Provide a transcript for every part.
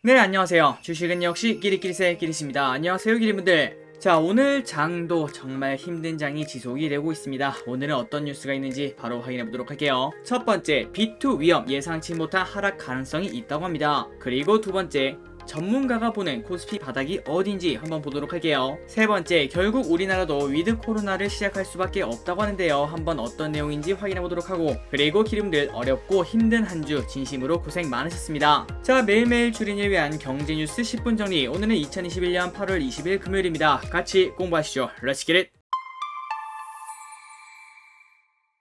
네, 안녕하세요. 주식은 역시 끼리끼리새 끼리씨입니다. 안녕하세요, 끼리분들. 자, 오늘 장도 정말 힘든 장이 지속이 되고 있습니다. 오늘은 어떤 뉴스가 있는지 바로 확인해 보도록 할게요. 첫 번째, B2 위험 예상치 못한 하락 가능성이 있다고 합니다. 그리고 두 번째, 전문가가 보는 코스피 바닥이 어딘지 한번 보도록 할게요. 세 번째, 결국 우리나라도 위드 코로나를 시작할 수밖에 없다고 하는데요. 한번 어떤 내용인지 확인해 보도록 하고, 그리고 기름들 어렵고 힘든 한 주 진심으로 고생 많으셨습니다. 자, 매일매일 줄인을 위한 경제 뉴스 10분 정리. 오늘은 2021년 8월 20일 금요일입니다. 같이 공부하시죠. Let's get it!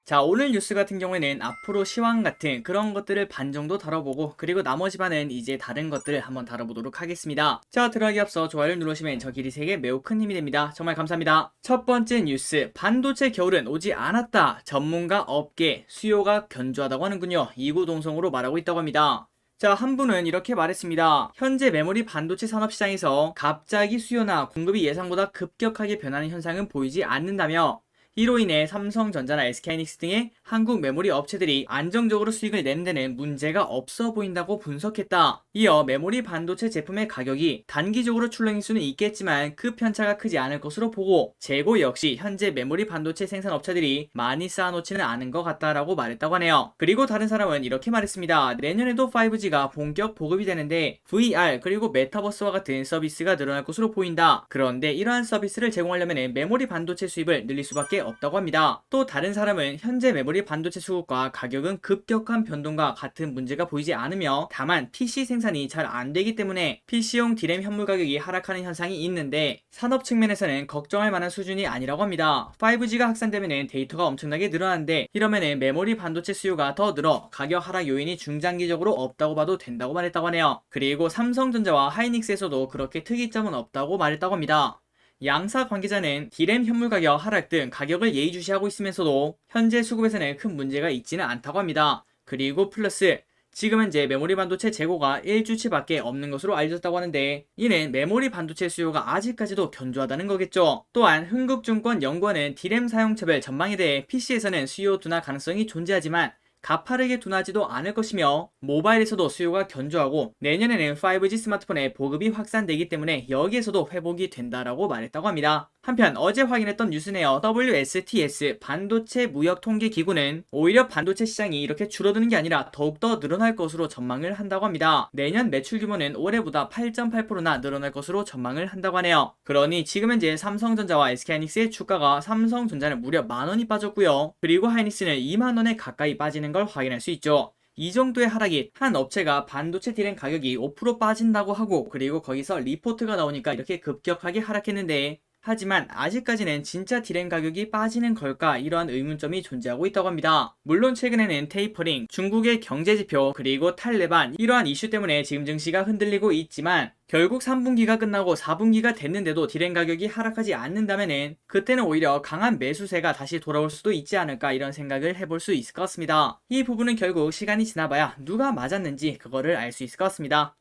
자, 오늘 뉴스 같은 경우에는 앞으로 시황 같은 그런 것들을 반 정도 다뤄보고, 그리고 나머지 반은 이제 다른 것들을 한번 다뤄보도록 하겠습니다. 자, 들어가기 앞서 좋아요를 누르시면 저 길이세계 매우 큰 힘이 됩니다. 정말 감사합니다. 첫 번째 뉴스, 반도체 겨울은 오지 않았다. 전문가 업계 수요가 견조하다고 하는군요. 이구동성으로 말하고 있다고 합니다. 자, 한 분은 이렇게 말했습니다. 현재 메모리 반도체 산업시장에서 갑자기 수요나 공급이 예상보다 급격하게 변하는 현상은 보이지 않는다며, 이로 인해 삼성전자나 SK하이닉스 등의 한국 메모리 업체들이 안정적으로 수익을 내는 데는 문제가 없어 보인다고 분석했다. 이어 메모리 반도체 제품의 가격이 단기적으로 출렁일 수는 있겠지만 그 편차가 크지 않을 것으로 보고, 재고 역시 현재 메모리 반도체 생산 업체들이 많이 쌓아놓지는 않은 것 같다라고 말했다고 하네요. 그리고 다른 사람은 이렇게 말했습니다. 내년에도 5G가 본격 보급이 되는데 VR 그리고 메타버스와 같은 서비스가 늘어날 것으로 보인다. 그런데 이러한 서비스를 제공하려면 메모리 반도체 수입을 늘릴 수밖에 없다고 합니다. 또 다른 사람은 현재 메모리 반도체 수급과 가격은 급격한 변동과 같은 문제가 보이지 않으며, 다만 PC 생산이 잘 안 되기 때문에 PC용 디램 현물 가격이 하락하는 현상이 있는데, 산업 측면에서는 걱정할 만한 수준이 아니라고 합니다. 5G가 확산되면 데이터가 엄청나게 늘어나는데, 이러면 메모리 반도체 수요가 더 늘어 가격 하락 요인이 중장기적으로 없다고 봐도 된다고 말했다고 하네요. 그리고 삼성전자와 하이닉스에서도 그렇게 특이점은 없다고 말했다고 합니다. 양사 관계자는 디램 현물 가격 하락 등 가격을 예의주시하고 있으면서도 현재 수급에서는 큰 문제가 있지는 않다고 합니다. 그리고 플러스, 지금 현재 메모리 반도체 재고가 1주치밖에 없는 것으로 알려졌다고 하는데, 이는 메모리 반도체 수요가 아직까지도 견조하다는 거겠죠. 또한 흥국증권 연구원은 디램 사용처별 전망에 대해 PC에서는 수요 둔화 가능성이 존재하지만 가파르게 둔하지도 않을 것이며, 모바일에서도 수요가 견조하고 내년에는 5G 스마트폰의 보급이 확산되기 때문에 여기에서도 회복이 된다라고 말했다고 합니다. 한편 어제 확인했던 뉴스네요. WSTS 반도체 무역 통계 기구는 오히려 반도체 시장이 이렇게 줄어드는 게 아니라 더욱더 늘어날 것으로 전망을 한다고 합니다. 내년 매출 규모는 올해보다 8.8%나 늘어날 것으로 전망을 한다고 하네요. 그러니 지금 현재 삼성전자와 SK하이닉스의 주가가, 삼성전자는 무려 만원이 빠졌고요. 그리고 하이닉스는 2만원에 가까이 빠지는 걸 확인할 수 있죠. 이 정도의 하락이, 한 업체가 반도체 디램 가격이 5% 빠진다고 하고, 그리고 거기서 리포트가 나오니까 이렇게 급격하게 하락했는데, 하지만 아직까지는 진짜 디램 가격이 빠지는 걸까, 이러한 의문점이 존재하고 있다고 합니다. 물론 최근에는 테이퍼링, 중국의 경제지표, 그리고 탈레반, 이러한 이슈 때문에 지금 증시가 흔들리고 있지만, 결국 3분기가 끝나고 4분기가 됐는데도 디램 가격이 하락하지 않는다면은 그때는 오히려 강한 매수세가 다시 돌아올 수도 있지 않을까, 이런 생각을 해볼 수 있을 것 같습니다. 이 부분은 결국 시간이 지나봐야 누가 맞았는지 그거를 알 수 있을 것 같습니다.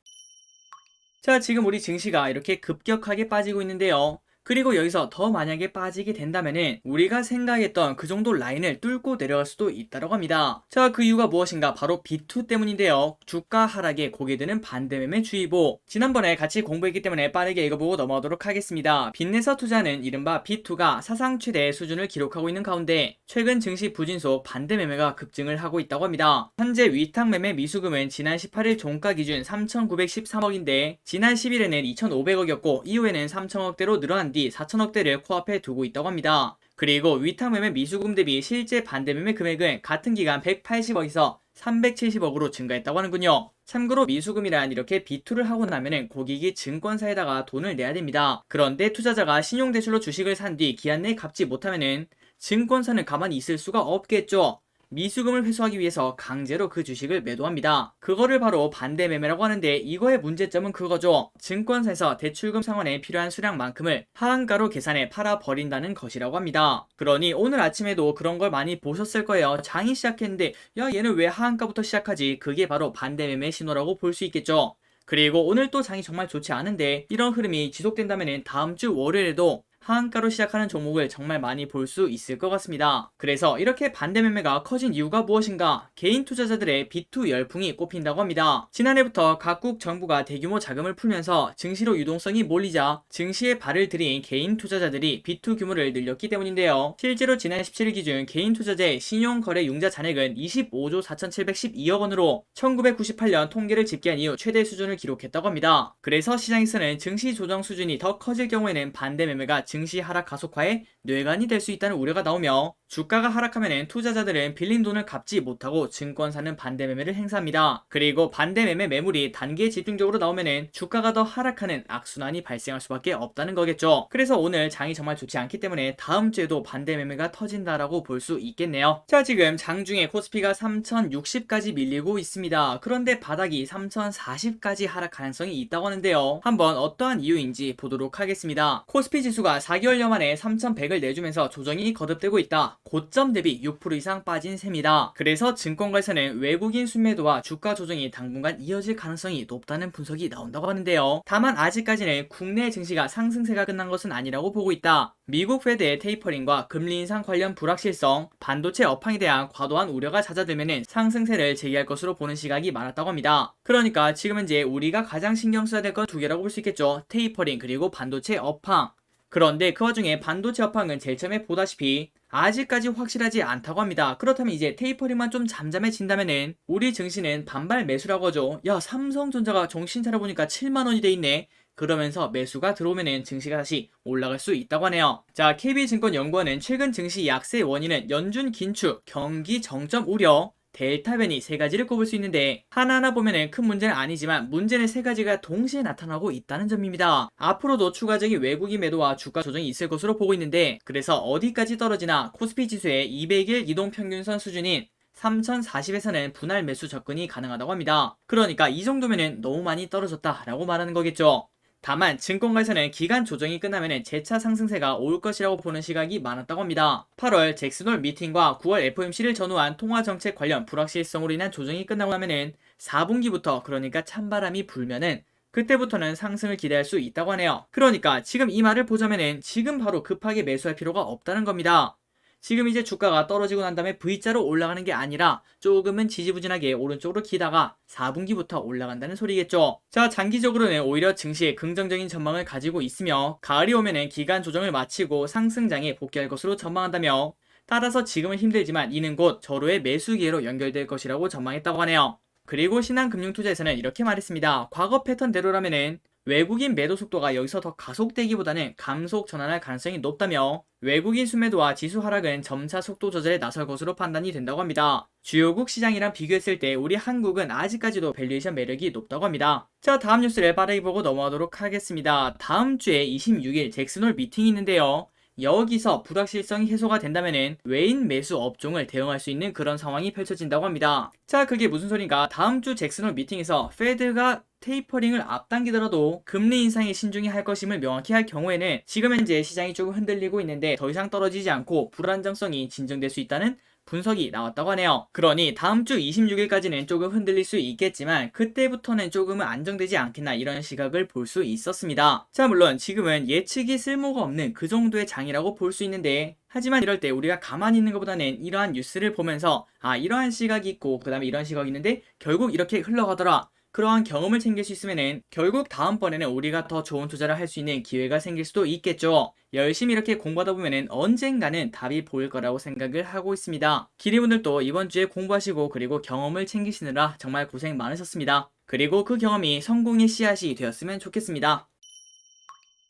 자, 지금 우리 증시가 이렇게 급격하게 빠지고 있는데요. 그리고 여기서 더 만약에 빠지게 된다면은 우리가 생각했던 그 정도 라인을 뚫고 내려갈 수도 있다고 합니다. 자, 그 이유가 무엇인가? 바로 B2 때문인데요. 주가 하락에 고개 드는 반대매매 주의보. 지난번에 같이 공부했기 때문에 빠르게 읽어보고 넘어가도록 하겠습니다. 빚내서 투자는 이른바 B2가 사상 최대 수준을 기록하고 있는 가운데 최근 증시 부진속 반대매매가 급증을 하고 있다고 합니다. 현재 위탁매매 미수금은 지난 18일 종가 기준 3,913억인데 지난 10일에는 2,500억이었고 이후에는 3,000억대로 늘어난 뒤 4천억대를 코앞에 두고 있다고 합니다. 그리고 위탁매매 미수금 대비 실제 반대매매 금액은 같은 기간 180억에서 370억으로 증가했다고 하는군요. 참고로 미수금이란 이렇게 B2를 하고 나면은 고객이 증권사에다가 돈을 내야 됩니다. 그런데 투자자가 신용대출로 주식을 산 뒤 기한 내에 갚지 못하면은 증권사는 가만히 있을 수가 없겠죠. 미수금을 회수하기 위해서 강제로 그 주식을 매도합니다. 그거를 바로 반대매매라고 하는데, 이거의 문제점은 그거죠. 증권사에서 대출금 상환에 필요한 수량만큼을 하한가로 계산해 팔아버린다는 것이라고 합니다. 그러니 오늘 아침에도 그런 걸 많이 보셨을 거예요. 장이 시작했는데 야, 얘는 왜 하한가부터 시작하지? 그게 바로 반대매매 신호라고 볼 수 있겠죠. 그리고 오늘 또 장이 정말 좋지 않은데 이런 흐름이 지속된다면 다음 주 월요일에도 하한가로 시작하는 종목을 정말 많이 볼 수 있을 것 같습니다. 그래서 이렇게 반대 매매가 커진 이유가 무엇인가? 개인 투자자들의 비투 열풍이 꼽힌다고 합니다. 지난해부터 각국 정부가 대규모 자금을 풀면서 증시로 유동성이 몰리자 증시에 발을 들인 개인 투자자들이 비투 규모를 늘렸기 때문인데요. 실제로 지난 17일 기준 개인 투자자의 신용거래 융자 잔액은 25조 4,712억 원으로 1998년 통계를 집계한 이후 최대 수준을 기록했다고 합니다. 그래서 시장에서는 증시 조정 수준이 더 커질 경우에는 반대 매매가 증시 하락 가속화에 뇌관이 될 수 있다는 우려가 나오며, 주가가 하락하면 투자자들은 빌린 돈을 갚지 못하고 증권사는 반대 매매를 행사합니다. 그리고 반대 매매 매물이 단기에 집중적으로 나오면 주가가 더 하락하는 악순환이 발생할 수밖에 없다는 거겠죠. 그래서 오늘 장이 정말 좋지 않기 때문에 다음 주에도 반대 매매가 터진다라고 볼 수 있겠네요. 자, 지금 장중에 코스피가 3060까지 밀리고 있습니다. 그런데 바닥이 3040까지 하락 가능성이 있다고 하는데요. 한번 어떠한 이유인지 보도록 하겠습니다. 코스피 지수가 4개월여 만에 3100을 내주면서 조정이 거듭되고 있다. 고점 대비 6% 이상 빠진 셈이다. 그래서 증권가에서는 외국인 순매도와 주가 조정이 당분간 이어질 가능성이 높다는 분석이 나온다고 하는데요. 다만 아직까지는 국내 증시가 상승세가 끝난 것은 아니라고 보고 있다. 미국 페드의 테이퍼링과 금리 인상 관련 불확실성, 반도체 업황에 대한 과도한 우려가 잦아들면 상승세를 재개할 것으로 보는 시각이 많았다고 합니다. 그러니까 지금 현재 우리가 가장 신경 써야 될 건 두 개라고 볼 수 있겠죠. 테이퍼링 그리고 반도체 업황. 그런데 그 와중에 반도체 업황은 제일 처음에 보다시피 아직까지 확실하지 않다고 합니다. 그렇다면 이제 테이퍼링만 좀 잠잠해진다면은 우리 증시는 반발 매수라고 하죠. 야, 삼성전자가 정신 차려보니까 7만원이 돼 있네. 그러면서 매수가 들어오면은 증시가 다시 올라갈 수 있다고 하네요. 자, KB증권연구원은 최근 증시 약세의 원인은 연준 긴축, 경기 정점 우려, 델타 변이 세 가지를 꼽을 수 있는데, 하나하나 보면은 큰 문제는 아니지만 문제는 세 가지가 동시에 나타나고 있다는 점입니다. 앞으로도 추가적인 외국인 매도와 주가 조정이 있을 것으로 보고 있는데, 그래서 어디까지 떨어지나 코스피 지수의 200일 이동평균선 수준인 3040에서는 분할 매수 접근이 가능하다고 합니다. 그러니까 이 정도면은 너무 많이 떨어졌다라고 말하는 거겠죠. 다만 증권가에서는 기간 조정이 끝나면 재차 상승세가 올 것이라고 보는 시각이 많았다고 합니다. 8월 잭슨홀 미팅과 9월 FOMC를 전후한 통화정책 관련 불확실성으로 인한 조정이 끝나고 나면은 4분기부터, 그러니까 찬바람이 불면은 그때부터는 상승을 기대할 수 있다고 하네요. 그러니까 지금 이 말을 보자면은 지금 바로 급하게 매수할 필요가 없다는 겁니다. 지금 이제 주가가 떨어지고 난 다음에 V자로 올라가는 게 아니라 조금은 지지부진하게 오른쪽으로 기다가 4분기부터 올라간다는 소리겠죠. 자, 장기적으로는 오히려 증시에 긍정적인 전망을 가지고 있으며, 가을이 오면은 기간 조정을 마치고 상승장에 복귀할 것으로 전망한다며, 따라서 지금은 힘들지만 이는 곧 절호의 매수 기회로 연결될 것이라고 전망했다고 하네요. 그리고 신한금융투자에서는 이렇게 말했습니다. 과거 패턴대로라면은 외국인 매도 속도가 여기서 더 가속되기보다는 감속 전환할 가능성이 높다며, 외국인 순매도와 지수 하락은 점차 속도 조절에 나설 것으로 판단이 된다고 합니다. 주요국 시장이랑 비교했을 때 우리 한국은 아직까지도 밸류에이션 매력이 높다고 합니다. 자, 다음 뉴스를 빠르게 보고 넘어가도록 하겠습니다. 다음 주에 26일 잭슨홀 미팅이 있는데요. 여기서 불확실성이 해소가 된다면은 외인 매수 업종을 대응할 수 있는 그런 상황이 펼쳐진다고 합니다. 자, 그게 무슨 소린가? 다음 주 잭슨홀 미팅에서 페드가 테이퍼링을 앞당기더라도 금리 인상에 신중히 할 것임을 명확히 할 경우에는 지금 현재 시장이 조금 흔들리고 있는데 더 이상 떨어지지 않고 불안정성이 진정될 수 있다는 분석이 나왔다고 하네요. 그러니 다음 주 26일까지는 조금 흔들릴 수 있겠지만 그때부터는 조금은 안정되지 않겠나, 이런 시각을 볼 수 있었습니다. 자, 물론 지금은 예측이 쓸모가 없는 그 정도의 장이라고 볼 수 있는데, 하지만 이럴 때 우리가 가만히 있는 것보다는 이러한 뉴스를 보면서 이러한 시각이 있고 그 다음에 이런 시각이 있는데 결국 이렇게 흘러가더라, 그러한 경험을 챙길 수 있으면은 결국 다음번에는 우리가 더 좋은 투자를 할 수 있는 기회가 생길 수도 있겠죠. 열심히 이렇게 공부하다 보면은 언젠가는 답이 보일 거라고 생각을 하고 있습니다. 기리분들도 이번 주에 공부하시고 그리고 경험을 챙기시느라 정말 고생 많으셨습니다. 그리고 그 경험이 성공의 씨앗이 되었으면 좋겠습니다.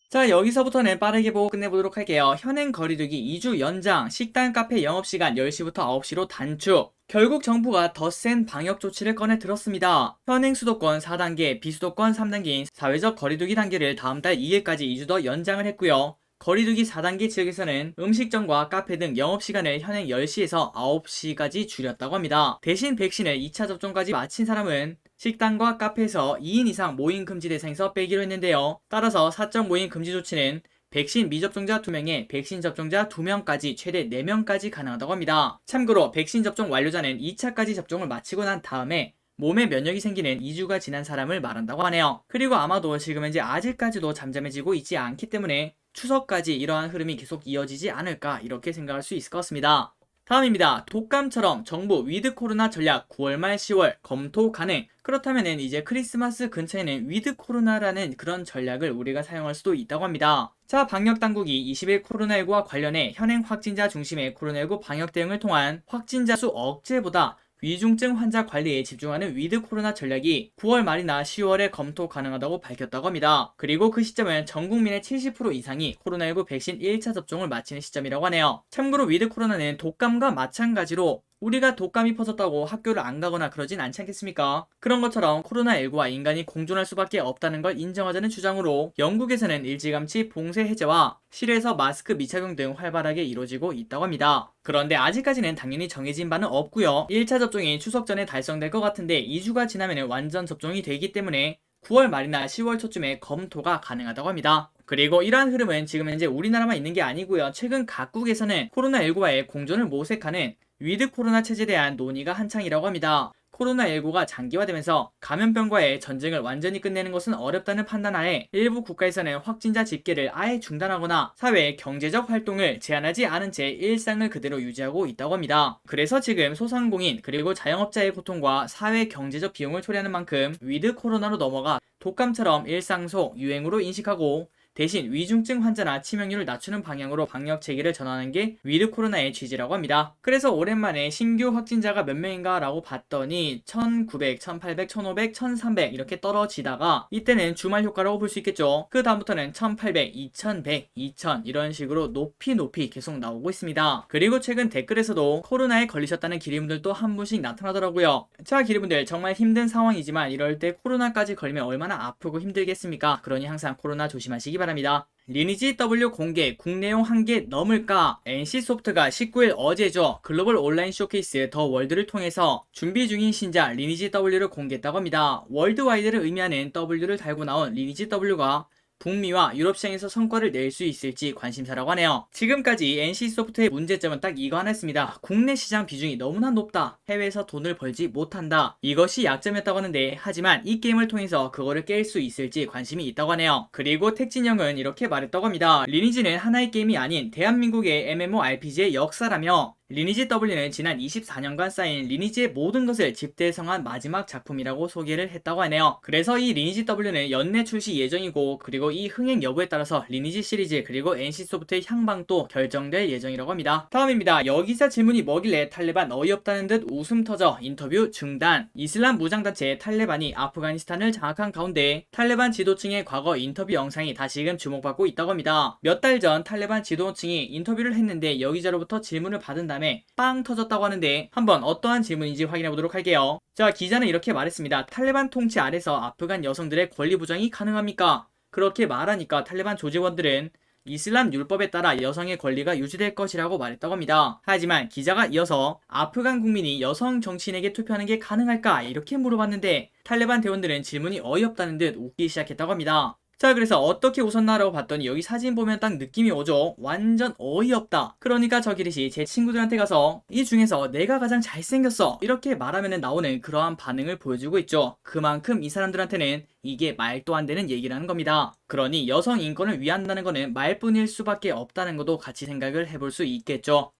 자, 여기서부터는 빠르게 보고 끝내보도록 할게요. 현행 거리두기 2주 연장, 식당, 카페 영업시간 10시부터 9시로 단축. 결국 정부가 더 센 방역 조치를 꺼내 들었습니다. 현행 수도권 4단계, 비수도권 3단계인 사회적 거리두기 단계를 다음 달 2일까지 2주 더 연장을 했고요. 거리두기 4단계 지역에서는 음식점과 카페 등 영업시간을 현행 10시에서 9시까지 줄였다고 합니다. 대신 백신을 2차 접종까지 마친 사람은 식당과 카페에서 2인 이상 모임 금지 대상에서 빼기로 했는데요. 따라서 사적 모임 금지 조치는 백신 미접종자 2명에 백신 접종자 2명까지 최대 4명까지 가능하다고 합니다. 참고로 백신 접종 완료자는 2차까지 접종을 마치고 난 다음에 몸에 면역이 생기는 2주가 지난 사람을 말한다고 하네요. 그리고 아마도 지금 현재 아직까지도 잠잠해지고 있지 않기 때문에 추석까지 이러한 흐름이 계속 이어지지 않을까 이렇게 생각할 수 있을 것 같습니다. 다음입니다. 독감처럼 정부 위드 코로나 전략 9월 말 10월 검토 가능. 그렇다면은 이제 크리스마스 근처에는 위드 코로나라는 그런 전략을 우리가 사용할 수도 있다고 합니다. 자, 방역 당국이 20일 코로나19와 관련해 현행 확진자 중심의 코로나19 방역 대응을 통한 확진자 수 억제보다 위중증 환자 관리에 집중하는 위드 코로나 전략이 9월 말이나 10월에 검토 가능하다고 밝혔다고 합니다. 그리고 그 시점은 전 국민의 70% 이상이 코로나19 백신 1차 접종을 마치는 시점이라고 하네요. 참고로 위드 코로나는 독감과 마찬가지로 우리가 독감이 퍼졌다고 학교를 안 가거나 그러진 않지 않겠습니까? 그런 것처럼 코로나19와 인간이 공존할 수밖에 없다는 걸 인정하자는 주장으로 영국에서는 일찌감치 봉쇄 해제와 실외에서 마스크 미착용 등 활발하게 이루어지고 있다고 합니다. 그런데 아직까지는 당연히 정해진 바는 없고요. 1차 접종이 추석 전에 달성될 것 같은데 2주가 지나면 완전 접종이 되기 때문에 9월 말이나 10월 초쯤에 검토가 가능하다고 합니다. 그리고 이러한 흐름은 지금 현재 우리나라만 있는 게 아니고요. 최근 각국에서는 코로나19와의 공존을 모색하는 위드 코로나 체제에 대한 논의가 한창이라고 합니다. 코로나19가 장기화되면서 감염병과의 전쟁을 완전히 끝내는 것은 어렵다는 판단하에 일부 국가에서는 확진자 집계를 아예 중단하거나 사회 경제적 활동을 제한하지 않은 채 일상을 그대로 유지하고 있다고 합니다. 그래서 지금 소상공인 그리고 자영업자의 고통과 사회 경제적 비용을 초래하는 만큼 위드 코로나로 넘어가 독감처럼 일상 속 유행으로 인식하고 대신 위중증 환자나 치명률을 낮추는 방향으로 방역 체계를 전환하는 게 위드 코로나의 취지라고 합니다. 그래서 오랜만에 신규 확진자가 몇 명인가 라고 봤더니 1900, 1800, 1500, 1300 이렇게 떨어지다가 이때는 주말 효과라고 볼 수 있겠죠. 그 다음부터는 1800, 2100, 2000 이런 식으로 높이 계속 나오고 있습니다. 그리고 최근 댓글에서도 코로나에 걸리셨다는 기리분들도 한 분씩 나타나더라고요. 자, 기리분들 정말 힘든 상황이지만 이럴 때 코로나까지 걸리면 얼마나 아프고 힘들겠습니까? 그러니 항상 코로나 조심하시기 바랍니다. 리니지 W 공개 국내용 1개 넘을까? NC소프트가 19일 어제죠. 글로벌 온라인 쇼케이스 더 월드를 통해서 준비 중인 신작 리니지 W를 공개했다고 합니다. 월드와이드를 의미하는 W를 달고 나온 리니지 W가 북미와 유럽 시장에서 성과를 낼 수 있을지 관심사라고 하네요. 지금까지 NC소프트의 문제점은 딱 이거 하나였습니다. 국내 시장 비중이 너무나 높다. 해외에서 돈을 벌지 못한다. 이것이 약점이었다고 하는데 하지만 이 게임을 통해서 그거를 깰 수 있을지 관심이 있다고 하네요. 그리고 택진영은 이렇게 말했다고 합니다. 리니지는 하나의 게임이 아닌 대한민국의 MMORPG의 역사라며 리니지 W는 지난 24년간 쌓인 리니지의 모든 것을 집대성한 마지막 작품이라고 소개를 했다고 하네요. 그래서 이 리니지 W는 연내 출시 예정이고 그리고 이 흥행 여부에 따라서 리니지 시리즈 그리고 NC소프트의 향방도 결정될 예정이라고 합니다. 다음입니다. 여기서 질문이 뭐길래 탈레반 어이없다는 듯 웃음 터져 인터뷰 중단. 이슬람 무장단체 탈레반이 아프가니스탄을 장악한 가운데 탈레반 지도층의 과거 인터뷰 영상이 다시금 주목받고 있다고 합니다. 몇 달 전 탈레반 지도층이 인터뷰를 했는데 여기자로부터 질문을 받은 다음에 빵 터졌다고 하는데 한번 어떠한 질문인지 확인해 보도록 할게요. 자, 기자는 이렇게 말했습니다. 탈레반 통치 아래서 아프간 여성들의 권리 보장이 가능합니까? 그렇게 말하니까 탈레반 조직원들은 이슬람 율법에 따라 여성의 권리가 유지될 것이라고 말했다고 합니다. 하지만 기자가 이어서 아프간 국민이 여성 정치인에게 투표하는 게 가능할까? 이렇게 물어봤는데 탈레반 대원들은 질문이 어이없다는 듯 웃기 시작했다고 합니다. 자, 그래서 어떻게 웃었나라고 봤더니 여기 사진 보면 딱 느낌이 오죠. 완전 어이없다. 그러니까 저 기릿이 제 친구들한테 가서 이 중에서 내가 가장 잘생겼어 이렇게 말하면 나오는 그러한 반응을 보여주고 있죠. 그만큼 이 사람들한테는 이게 말도 안 되는 얘기라는 겁니다. 그러니 여성 인권을 위한다는 거는 말뿐일 수밖에 없다는 것도 같이 생각을 해볼 수 있겠죠.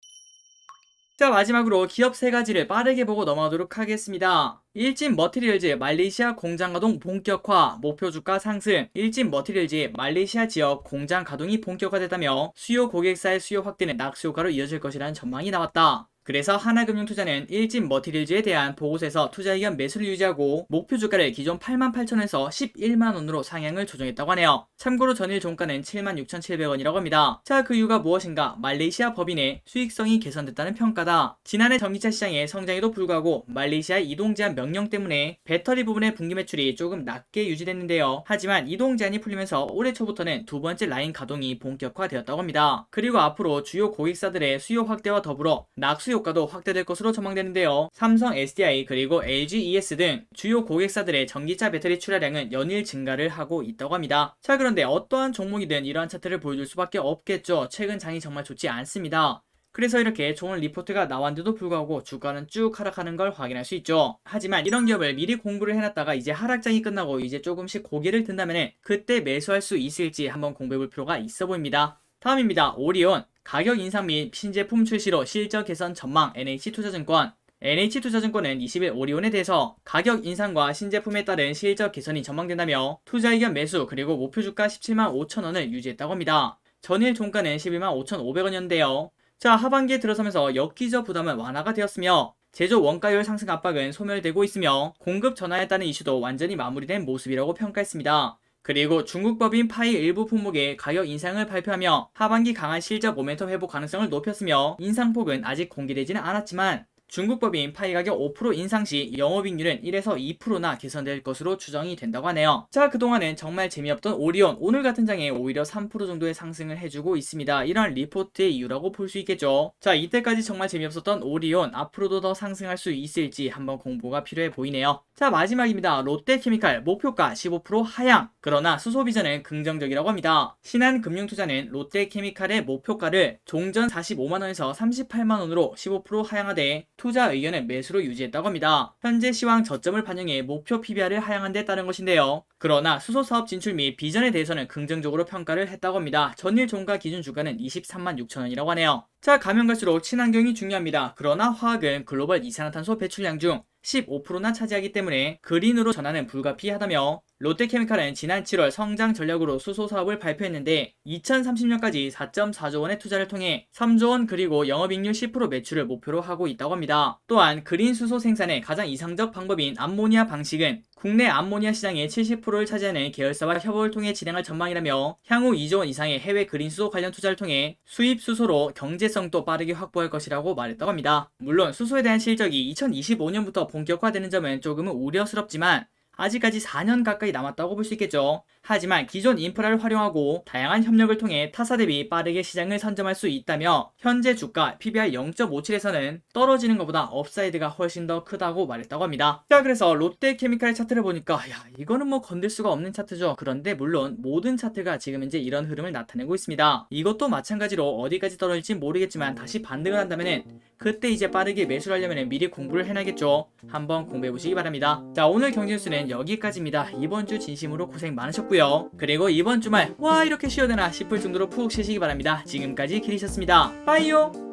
자, 마지막으로 기업 3가지를 빠르게 보고 넘어가도록 하겠습니다. 일진 머티리얼즈 말레이시아 공장 가동 본격화, 목표 주가 상승. 일진 머티리얼즈의 말레이시아 지역 공장 가동이 본격화됐다며 수요 고객사의 수요 확대는 낙수효과로 이어질 것이라는 전망이 나왔다. 그래서 하나금융투자는 일진 머티리얼즈에 대한 보고서에서 투자 의견 매수를 유지하고 목표 주가를 기존 88,000원에서 11만원으로 상향을 조정했다고 하네요. 참고로 전일 종가는 76,700원이라고 합니다. 자, 그 이유가 무엇인가? 말레이시아 법인의 수익성이 개선됐다는 평가다. 지난해 전기차 시장의 성장에도 불구하고 말레이시아 이동 제한 명령 때문에 배터리 부분의 분기 매출이 조금 낮게 유지됐는데요. 하지만 이동 제한이 풀리면서 올해 초부터는 두 번째 라인 가동이 본격화되었다고 합니다. 그리고 앞으로 주요 고객사들의 수요 확대와 더불어 낙수 효과도 확대될 것으로 전망되는데요. 삼성 SDI 그리고 LG ES 등 주요 고객사들의 전기차 배터리 출하량은 연일 증가를 하고 있다고 합니다. 자, 그런데 어떠한 종목이든 이러한 차트를 보여줄 수밖에 없겠죠. 최근 장이 정말 좋지 않습니다. 그래서 이렇게 좋은 리포트가 나왔는데도 불구하고 주가는 쭉 하락하는 걸 확인할 수 있죠. 하지만 이런 기업을 미리 공부를 해놨다가 이제 하락장이 끝나고 이제 조금씩 고개를 든다면 그때 매수할 수 있을지 한번 공부해볼 필요가 있어 보입니다. 다음입니다. 오리온. 가격 인상 및 신제품 출시로 실적 개선 전망. NH투자증권. NH투자증권은 20일 오리온에 대해서 가격 인상과 신제품에 따른 실적 개선이 전망된다며 투자 의견 매수 그리고 목표 주가 17만 5천 원을 유지했다고 합니다. 전일 종가는 11만 5,500원이었는데요. 자, 하반기에 들어서면서 역기저 부담은 완화가 되었으며 제조 원가율 상승 압박은 소멸되고 있으며 공급 전환에 따른 이슈도 완전히 마무리된 모습이라고 평가했습니다. 그리고 중국 법인 파이 일부 품목의 가격 인상을 발표하며 하반기 강한 실적 모멘텀 회복 가능성을 높였으며 인상폭은 아직 공개되지는 않았지만 중국 법인 파이 가격 5% 인상 시 영업이익률은 1에서 2%나 개선될 것으로 추정이 된다고 하네요. 자, 그동안은 정말 재미없던 오리온, 오늘 같은 장에 오히려 3% 정도의 상승을 해주고 있습니다. 이런 리포트의 이유라고 볼 수 있겠죠. 자, 이때까지 정말 재미없었던 오리온, 앞으로도 더 상승할 수 있을지 한번 공부가 필요해 보이네요. 자, 마지막입니다. 롯데케미칼 목표가 15% 하향. 그러나 수소비전은 긍정적이라고 합니다. 신한금융투자는 롯데케미칼의 목표가를 종전 45만원에서 38만원으로 15% 하향하되 투자 의견은 매수로 유지했다고 합니다. 현재 시황 저점을 반영해 목표 PBR을 하향한 데 따른 것인데요. 그러나 수소사업 진출 및 비전에 대해서는 긍정적으로 평가를 했다고 합니다. 전일 종가 기준 주가는 23만 6천 원이라고 하네요. 자, 가면 갈수록 친환경이 중요합니다. 그러나 화학은 글로벌 이산화탄소 배출량 중 15%나 차지하기 때문에 그린으로 전환은 불가피하다며 롯데케미칼은 지난 7월 성장 전략으로 수소 사업을 발표했는데 2030년까지 4.4조 원의 투자를 통해 3조 원 그리고 영업이익률 10% 매출을 목표로 하고 있다고 합니다. 또한 그린 수소 생산의 가장 이상적 방법인 암모니아 방식은 국내 암모니아 시장의 70%를 차지하는 계열사와 협업을 통해 진행할 전망이라며 향후 2조 원 이상의 해외 그린 수소 관련 투자를 통해 수입 수소로 경제성도 빠르게 확보할 것이라고 말했다고 합니다. 물론 수소에 대한 실적이 2025년부터 본격화되는 점은 조금은 우려스럽지만 아직까지 4년 가까이 남았다고 볼 수 있겠죠. 하지만 기존 인프라를 활용하고 다양한 협력을 통해 타사 대비 빠르게 시장을 선점할 수 있다며 현재 주가 PBR 0.57에서는 떨어지는 것보다 업사이드가 훨씬 더 크다고 말했다고 합니다. 자, 그래서 롯데케미칼의 차트를 보니까 이거는 뭐 건들 수가 없는 차트죠. 그런데 물론 모든 차트가 지금 이제 이런 흐름을 나타내고 있습니다. 이것도 마찬가지로 어디까지 떨어질지 모르겠지만 다시 반등을 한다면은 그때 이제 빠르게 매수를 하려면 미리 공부를 해놔야겠죠. 한번 공부해 보시기 바랍니다. 자, 오늘 경제뉴스는 여기까지입니다. 이번 주 진심으로 고생 많으셨고요. 그리고 이번 주말 와 이렇게 쉬어되나 싶을 정도로 푹 쉬시기 바랍니다. 지금까지 기리셨습니다. 빠이요.